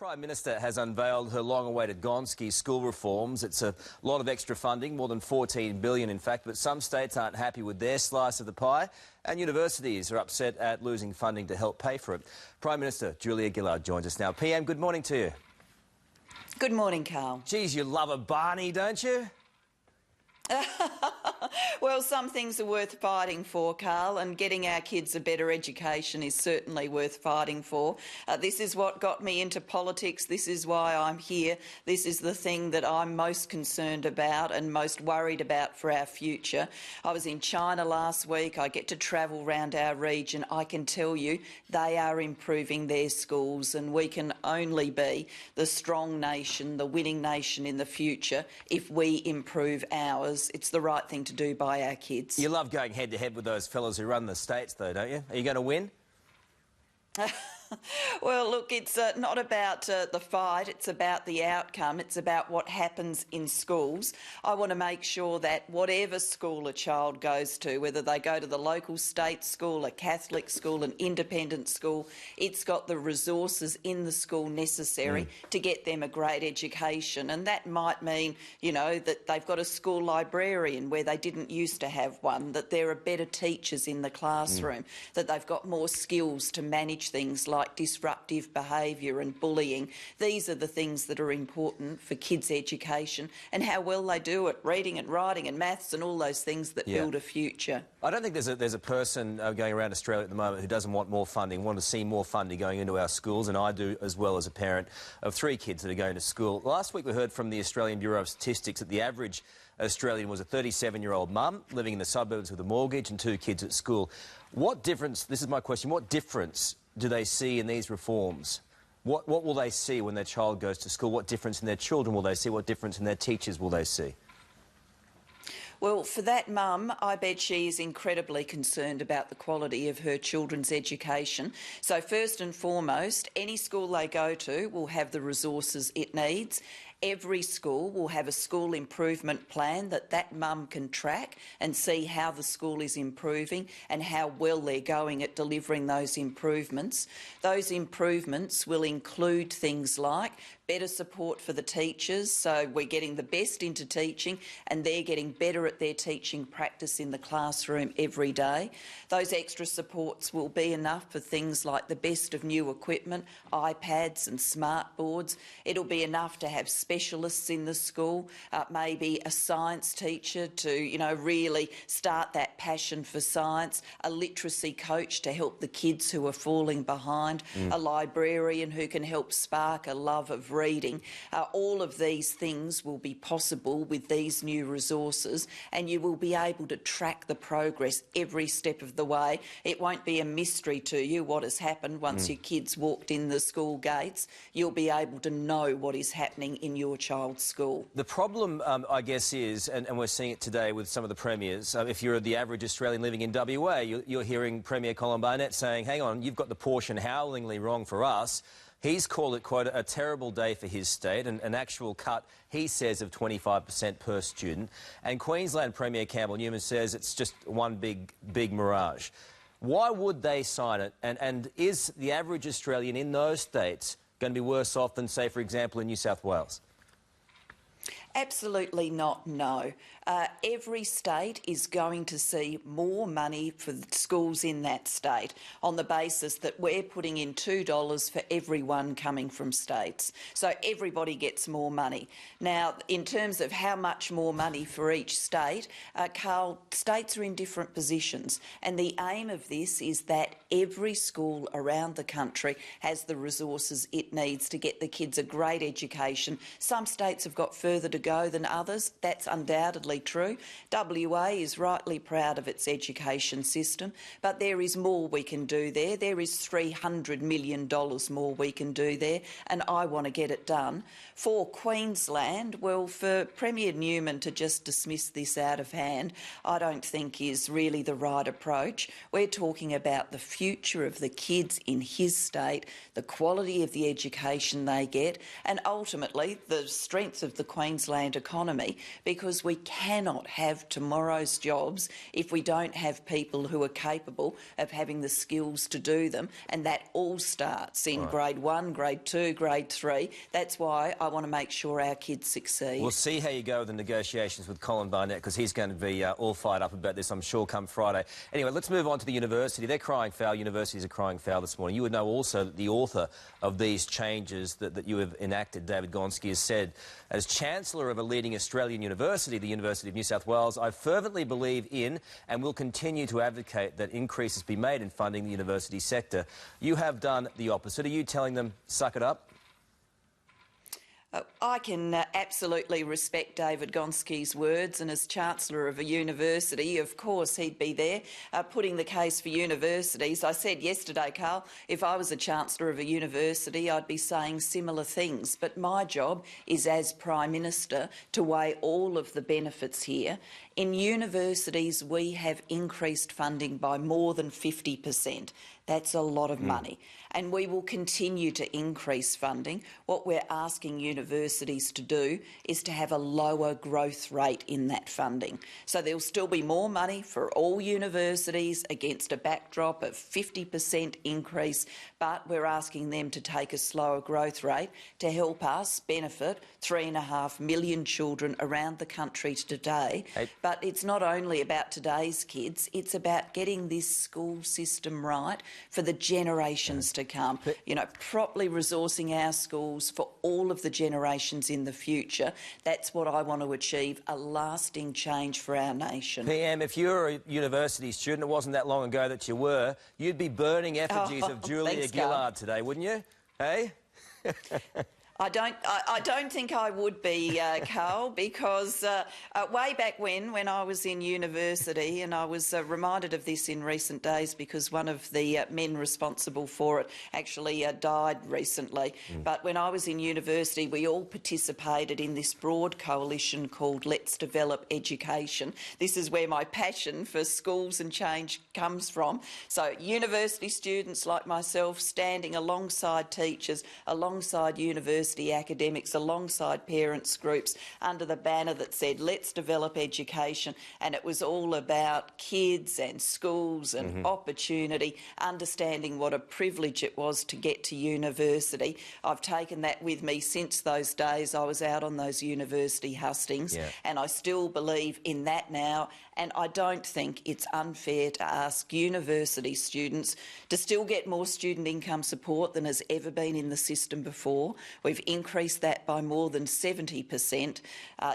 Prime Minister has unveiled her long-awaited Gonski school reforms. It's a lot of extra funding, more than $14 billion in fact, but some states aren't happy with their slice of the pie and universities are upset at losing funding to help pay for it. Prime Minister Julia Gillard joins us now. PM, good morning to you. Good morning, Carl. Geez, you love a Barney, don't you? Well, some things are worth fighting for, Carl, and getting our kids a better education is certainly worth fighting for. This is what got me into politics. This is why I'm here. This is the thing that I'm most concerned about and most worried about for our future. I was in China last week. I get to travel around our region. I can tell you they are improving their schools, and we can only be the strong nation, the winning nation in the future if we improve ours. It's the right thing to do by our kids. You love going head-to-head with those fellas who run the states, though, don't you? Are you going to win? Well, look, it's not about the fight, it's about the outcome, it's about what happens in schools. I want to make sure that whatever school a child goes to, whether they go to the local state school, a Catholic school, an independent school, it's got the resources in the school necessary to get them a great education. And that might mean, you know, that they've got a school librarian where they didn't used to have one, that there are better teachers in the classroom, that they've got more skills to manage things like disruptive behaviour and bullying. These are the things that are important for kids' education and how well they do it, reading and writing and maths and all those things that build a future. I don't think there's a person going around Australia at the moment who doesn't want more funding, want to see more funding going into our schools, and I do as well as a parent of 3 kids that are going to school. Last week we heard from the Australian Bureau of Statistics that the average Australian was a 37-year-old mum living in the suburbs with a mortgage and 2 kids at school. What difference, this is my question, what difference do they see in these reforms? What will they see when their child goes to school? What difference in their children will they see? What difference in their teachers will they see? Well, for that mum, I bet she is incredibly concerned about the quality of her children's education. So first and foremost, any school they go to will have the resources it needs. Every school will have a school improvement plan that mum can track and see how the school is improving and how well they're going at delivering those improvements. Those improvements will include things like better support for the teachers, so we're getting the best into teaching and they're getting better at their teaching practice in the classroom every day. Those extra supports will be enough for things like the best of new equipment, iPads and smart boards. It'll be enough to have specialists in the school, maybe a science teacher to, you know, really start that passion for science, a literacy coach to help the kids who are falling behind, a librarian who can help spark a love of reading. All of these things will be possible with these new resources, and you will be able to track the progress every step of the way. It won't be a mystery to you what has happened once your kids walked in the school gates. You'll be able to know what is happening in your child's school. The problem, I guess, is, and we're seeing it today with some of the premiers, if you're the average Australian living in WA, you're hearing Premier Colin Barnett saying, hang on, you've got the portion howlingly wrong for us. He's called it, quote, a terrible day for his state, and an actual cut, he says, of 25% per student. And Queensland Premier Campbell Newman says it's just one big mirage. Why would they sign it? And is the average Australian in those states going to be worse off than, say, for example, in New South Wales? Absolutely not, no. Every state is going to see more money for the schools in that state on the basis that we're putting in $2 for everyone coming from states. So everybody gets more money. Now, in terms of how much more money for each state, Carl, states are in different positions, and the aim of this is that every school around the country has the resources it needs to get the kids a great education. Some states have got further to go than others. That's undoubtedly true. WA is rightly proud of its education system, but there is more we can do there. There is $300 million more we can do there, and I want to get it done. For Queensland, well, for Premier Newman to just dismiss this out of hand, I don't think is really the right approach. We're talking about the future of the kids in his state, the quality of the education they get, and ultimately the strength of the Queensland Queensland economy, because we cannot have tomorrow's jobs if we don't have people who are capable of having the skills to do them, and that all starts in grade 1, grade 2, grade 3. That's why I want to make sure our kids succeed. We'll see how you go with the negotiations with Colin Barnett, because he's going to be all fired up about this, I'm sure, come Friday. Anyway, let's move on to the university. They're crying foul. Universities are crying foul this morning. You would know also that the author of these changes that you have enacted, David Gonski, has said, as Chancellor of a leading Australian university, the University of New South Wales, I fervently believe in and will continue to advocate that increases be made in funding the university sector. You have done the opposite. Are you telling them, suck it up? I can absolutely respect David Gonski's words, and as Chancellor of a university, of course, he'd be there putting the case for universities. I said yesterday, Karl, if I was a Chancellor of a university, I'd be saying similar things. But my job is, as Prime Minister, to weigh all of the benefits here. In universities, we have increased funding by more than 50%. That's a lot of money. And we will continue to increase funding. What we're asking universities to do is to have a lower growth rate in that funding. So there'll still be more money for all universities against a backdrop of 50% increase, but we're asking them to take a slower growth rate to help us benefit 3.5 million children around the country today. But it's not only about today's kids, it's about getting this school system right for the generations to come. You know, properly resourcing our schools for all of the generations in the future. That's what I want to achieve, a lasting change for our nation. PM, if you're a university student, it wasn't that long ago that you were, you'd be burning effigies of Julia Gillard today, wouldn't you? Hey? I don't think I would be, Karl, because way back when I was in university, and I was reminded of this in recent days because one of the men responsible for it actually died recently. But when I was in university, we all participated in this broad coalition called Let's Develop Education. This is where my passion for schools and change comes from. So university students like myself standing alongside teachers, alongside university academics, alongside parents groups under the banner that said let's develop education, and it was all about kids and schools and opportunity, understanding what a privilege it was to get to university. I've taken that with me since those days. I was out on those university hustings, and I still believe in that now, and I don't think it's unfair to ask university students to still get more student income support than has ever been in the system before. We've increased that by more than 70%,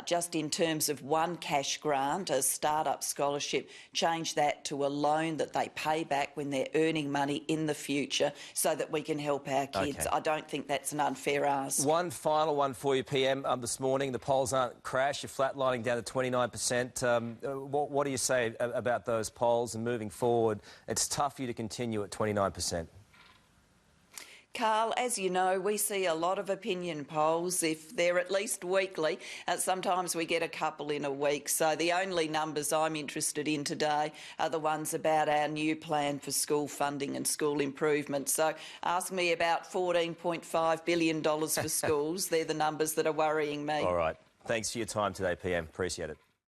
just in terms of one cash grant, a start-up scholarship, change that to a loan that they pay back when they're earning money in the future so that we can help our kids. I don't think that's an unfair ask. One final one for you, PM. This morning, the polls aren't crashed. You're flatlining down to 29%. What do you say about those polls and moving forward? It's tough for you to continue at 29%. Karl, as you know, we see a lot of opinion polls. If they're at least weekly, sometimes we get a couple in a week. So the only numbers I'm interested in today are the ones about our new plan for school funding and school improvement. So ask me about $14.5 billion for schools. They're the numbers that are worrying me. All right. Thanks for your time today, PM. Appreciate it.